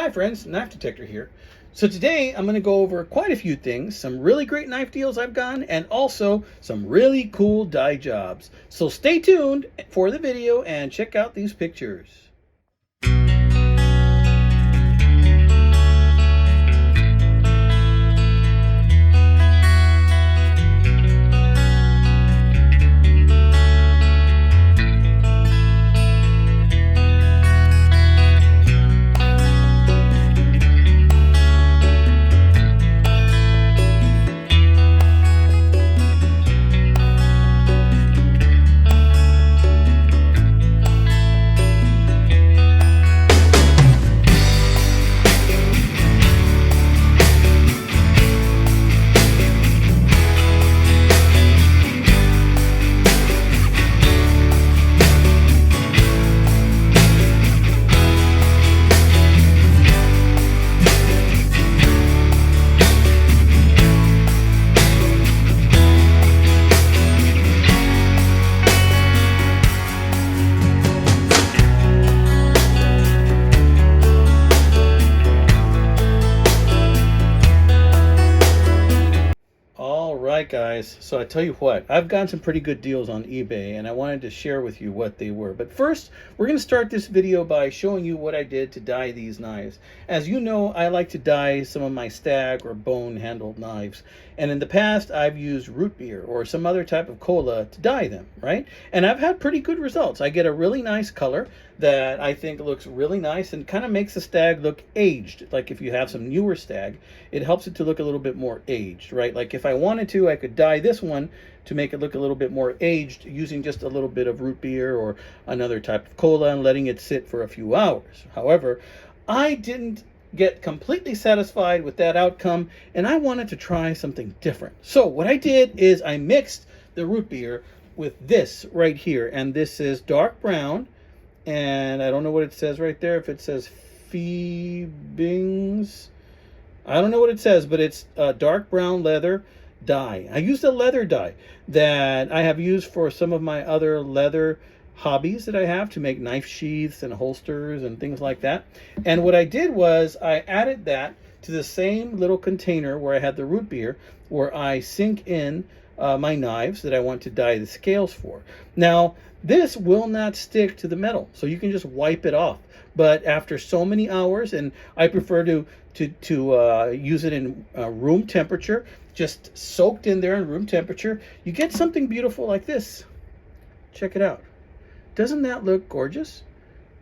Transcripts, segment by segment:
Hi friends, Knife Detector here. So today I'm going to go over quite a few things, some really great knife deals I've gotten, and also some really cool die jobs. So stay tuned for the video and check out these pictures. Alright guys, so I tell you what, I've gotten some pretty good deals on eBay and I wanted to share with you what they were. But first, we're going to start this video by showing you what I did to dye these knives. As you know, I like to dye some of my stag or bone handled knives. And in the past, I've used root beer or some other type of cola to dye them, right? And I've had pretty good results. I get a really nice color that I think looks really nice and kind of makes the stag look aged. Like if you have some newer stag, it helps it to look a little bit more aged, right? Like if I wanted to, I could dye this one to make it look a little bit more aged using just a little bit of root beer or another type of cola and letting it sit for a few hours. However, I didn't get completely satisfied with that outcome and I wanted to try something different. So what I did is I mixed the root beer with this right here, and this is dark brown, and I don't know what it says right there, if it says Phoebings, I don't know what it says, but it's dark brown leather dye. I used a leather dye that I have used for some of my other leather hobbies that I have to make knife sheaths and holsters and things like that. And what I did was I added that to the same little container where I had the root beer, where I sink in my knives that I want to dye the scales for. Now, this will not stick to the metal, so you can just wipe it off. But after so many hours, and I prefer to use it in room temperature, just soaked in there in room temperature, you get something beautiful like this. Check it out. Doesn't that look gorgeous?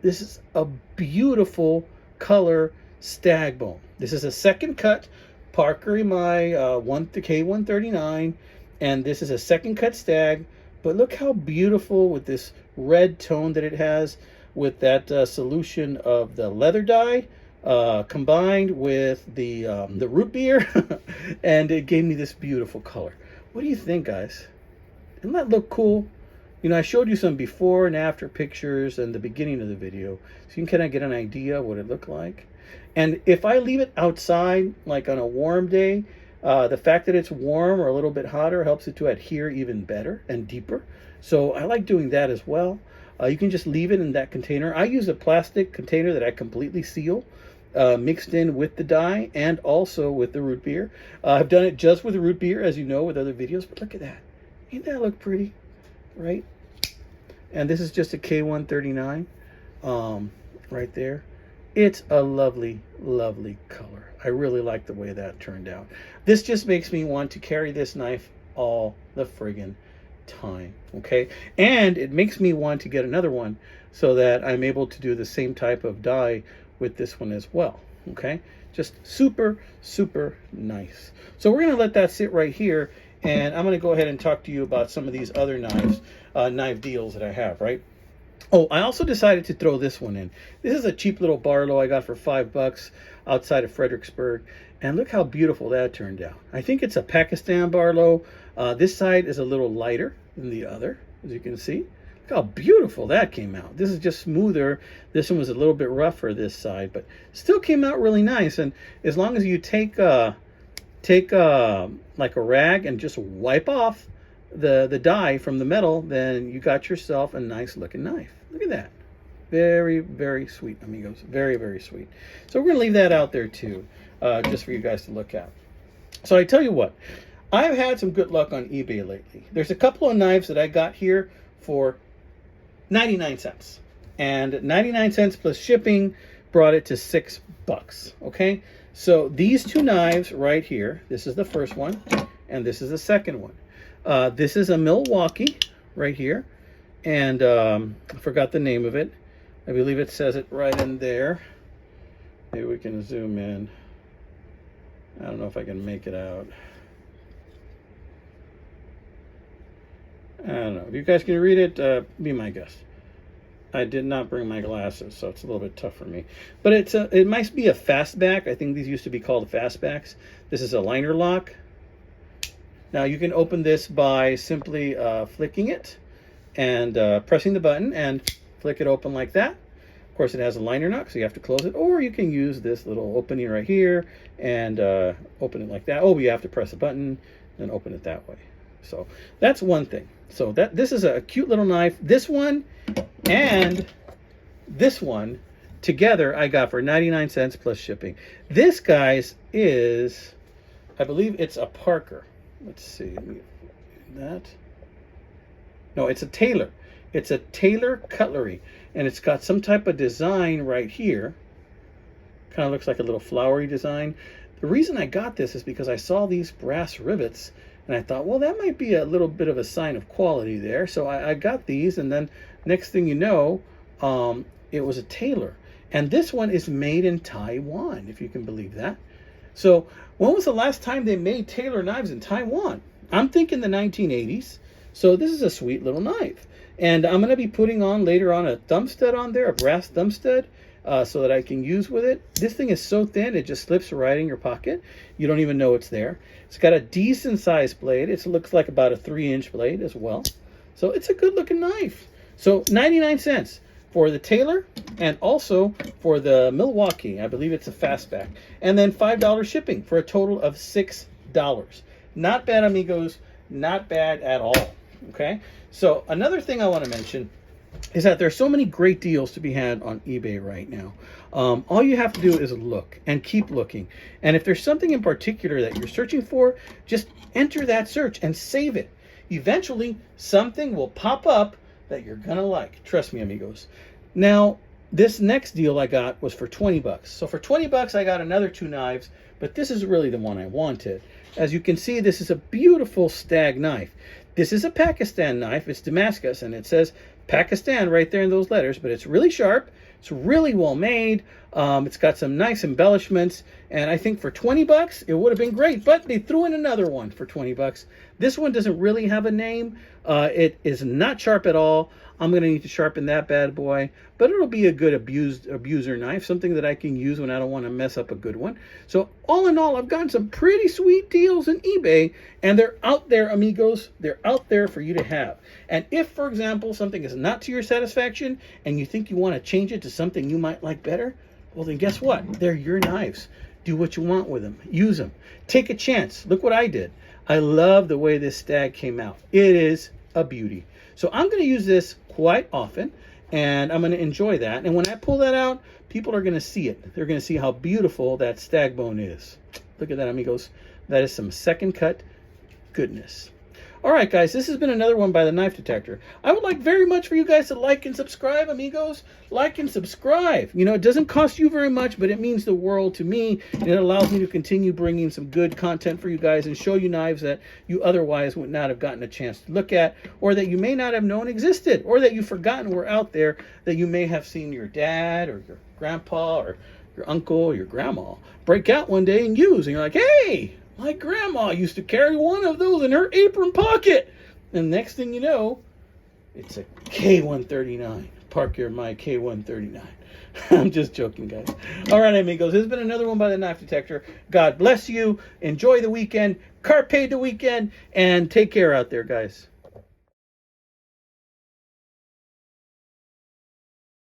This is a beautiful color stag bone. This is a second cut Parker my K-139, and this is a second cut stag. But look how beautiful with this red tone that it has with that solution of the leather dye combined with the root beer, and it gave me this beautiful color. What do you think, guys? Doesn't that look cool? You know, I showed you some before and after pictures in the beginning of the video, so you can kind of get an idea of what it looked like. And if I leave it outside, like on a warm day, the fact that it's warm or a little bit hotter helps it to adhere even better and deeper. So I like doing that as well. You can just leave it in that container. I use a plastic container that I completely seal, mixed in with the dye and also with the root beer. I've done it just with the root beer, as you know, with other videos, but look at that. Ain't that look pretty, right? And this is just a K-139 right there. It's a lovely, lovely color. I really like the way that turned out. This just makes me want to carry this knife all the friggin' time, okay? And it makes me want to get another one so that I'm able to do the same type of dye with this one as well, okay? Just super, super nice. So we're gonna let that sit right here, and I'm gonna go ahead and talk to you about some of these other knives, knife deals that I have, right? Oh, I also decided to throw this one in. This is a cheap little Barlow I got for $5 outside of Fredericksburg. And look how beautiful that turned out. I think it's a Pakistan Barlow. This side is a little lighter than the other, as you can see. Look how beautiful that came out. This is just smoother. This one was a little bit rougher this side, but still came out really nice. And as long as you take like a rag and just wipe off the dye from the metal, then you got yourself a nice looking knife. Look at that. Very, very sweet, amigos. Very, very sweet. So we're going to leave that out there too, just for you guys to look at. So I tell you what, I've had some good luck on eBay lately. There's a couple of knives that I got here for 99 cents. And 99 cents plus shipping brought it to $6. Okay? So these two knives right here, this is the first one, and this is the second one. This is a Milwaukee right here. And I forgot the name of it. I believe it says it right in there. Maybe we can zoom in. I don't know if I can make it out. I don't know. If you guys can read it, be my guest. I did not bring my glasses, so it's a little bit tough for me. But it might be a fastback. I think these used to be called fastbacks. This is a liner lock. Now you can open this by simply flicking it and pressing the button and flick it open like that. Of course, it has a liner nut, so you have to close it. Or you can use this little opening right here and open it like that. Oh, you have to press a button and open it that way. So that's one thing. So this is a cute little knife. This one and this one together I got for 99 cents plus shipping. This, guys, is, I believe it's a Parker. Let's see. That. No, it's a Taylor. It's a Taylor cutlery. And it's got some type of design right here. Kind of looks like a little flowery design. The reason I got this is because I saw these brass rivets and I thought, well, that might be a little bit of a sign of quality there. So I got these, and then next thing you know, it was a Taylor. And this one is made in Taiwan, if you can believe that. So when was the last time they made Taylor knives in Taiwan? I'm thinking the 1980s. So this is a sweet little knife. And I'm going to be putting on later on a thumb stud on there, a brass thumb stud, so that I can use with it. This thing is so thin, it just slips right in your pocket. You don't even know it's there. It's got a decent sized blade. It looks like about a 3-inch blade as well. So it's a good looking knife. So 99 cents for the Taylor and also for the Milwaukee. I believe it's a fastback. And then $5 shipping for a total of $6. Not bad, amigos. Not bad at all. Okay? So another thing I want to mention is that there's so many great deals to be had on eBay right now. All you have to do is look and keep looking. And if there's something in particular that you're searching for, just enter that search and save it. Eventually, something will pop up that you're going to like. Trust me, amigos. Now, this next deal I got was for 20 bucks. So for 20 bucks, I got another 2 knives, but this is really the one I wanted. As you can see, this is a beautiful stag knife. This is a Pakistan knife. It's Damascus, and it says Pakistan right there in those letters, but it's really sharp. It's really well made. It's got some nice embellishments, and I think for 20 bucks, it would have been great, but they threw in another one for 20 bucks. This one doesn't really have a name. It is not sharp at all. I'm going to need to sharpen that bad boy, but it'll be a good abuser knife, something that I can use when I don't want to mess up a good one. So all in all, I've gotten some pretty sweet deals on eBay, and they're out there, amigos. They're out there for you to have. And if, for example, something is not to your satisfaction and you think you want to change it to something you might like better, well, then guess what? They're your knives. Do what you want with them. Use them. Take a chance. Look what I did. I love the way this stag came out. It is a beauty. So I'm going to use this quite often, and I'm going to enjoy that. And when I pull that out, people are going to see it. They're going to see how beautiful that stag bone is. Look at that, amigos. That is some second cut goodness. All right, guys, this has been another one by the Knife Detector. I would like very much for you guys to like and subscribe, amigos. Like and subscribe. You know, it doesn't cost you very much, but it means the world to me, and it allows me to continue bringing some good content for you guys and show you knives that you otherwise would not have gotten a chance to look at, or that you may not have known existed, or that you've forgotten were out there, that you may have seen your dad or your grandpa or your uncle or your grandma break out one day and use, and you're like, hey, my grandma used to carry one of those in her apron pocket. And next thing you know, it's a K-139. Park your my K-139. I'm just joking, guys. All right, amigos. This has been another one by the Knife Detector. God bless you. Enjoy the weekend. Carpe the weekend. And take care out there, guys.